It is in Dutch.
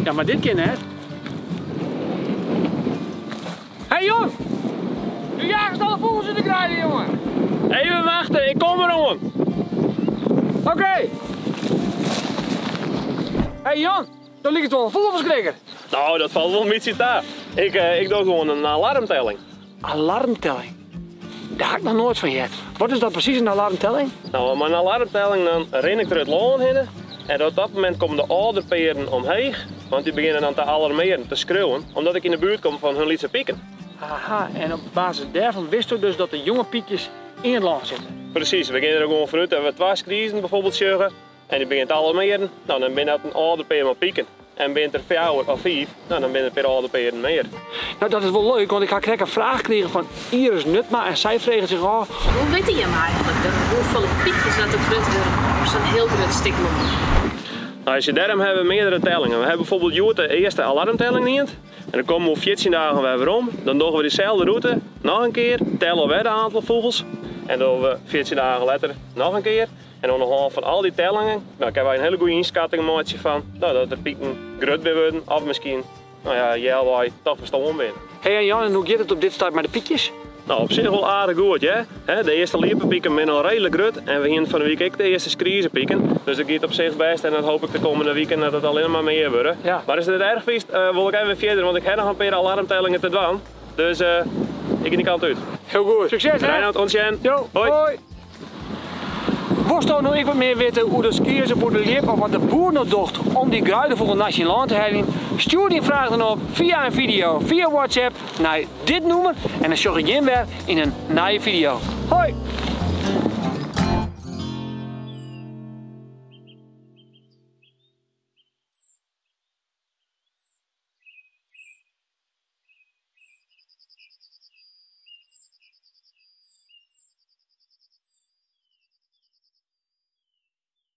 Ja, maar dit keer net. Hé Jon! Nu jagen ze alle vogels in de kruiden, jongen! Even wachten, ik kom er om. Oké! Hé Jon! Dan ligt het wel een vogelverschrikker. Nou, dat valt wel een beetje daar. Ik doe gewoon een alarmtelling. Alarmtelling? Daar had ik nog nooit van gehad. Wat is dat precies, een alarmtelling? Nou, met een alarmtelling dan ren ik er het loon heen. En op dat moment komen de ouderperen omheen. Want die beginnen dan te alarmeren, te schreeuwen. Omdat ik in de buurt kom van hun lietse pieken. Aha, en op basis daarvan wist u dus dat de jonge piekjes in het land zitten? Precies, we gaan er gewoon vanuit dat we 2 kriezen bijvoorbeeld zeggen. En die begint te alarmeren. Nou, dan ben dat een ouderpeer met pieken. En bent er 4 of 5, nou, dan ben er per ouderperen meer. Nou, dat is wel leuk, want ik ga een vraag krijgen van Iris Nutma en zij vregen zich af. Hoe weet je maar eigenlijk hoeveel piekjes dat er grut worden op zo'n heel groot stuk land? Nou, als je daarom hebben we meerdere tellingen. We hebben bijvoorbeeld Joert de eerste alarmtelling niet. En dan komen we op 14 dagen weer om. Dan doen we diezelfde route nog een keer, tellen we het aantal vogels. En dan doen we 14 dagen later nog een keer. En aan de hand van al die tellingen, dan hebben wij een hele goede inschatting van nou, dat de pieken grut worden of misschien, nou ja, wij toch verstaan ben. Hey Jan, en hoe gaat het op dit start met de piekjes? Nou, op zich wel aardig goed, ja. De eerste liepenpieken zijn al redelijk grut en we gaan van de week ook de eerste skriezen pieken. Dus dat gaat op zich best en dan hoop ik de komende weken dat het alleen maar meer worden. Ja. Maar als het erg is, wil ik even verder, want ik heb nog een paar alarmtellingen te doen. Dus ik ga die kant uit. Heel goed. Succes hè? Reinoud, ontjen. Jo, hoi. Moest nou nog ik wat meer weten hoe de skiers voor de liep of wat de boer nog docht om die gruidenvogel nationaal te halen? Stuur die vraag dan op via een video, via WhatsApp naar dit nummer en dan zorg ik je weer in een nieuwe video. Hoi!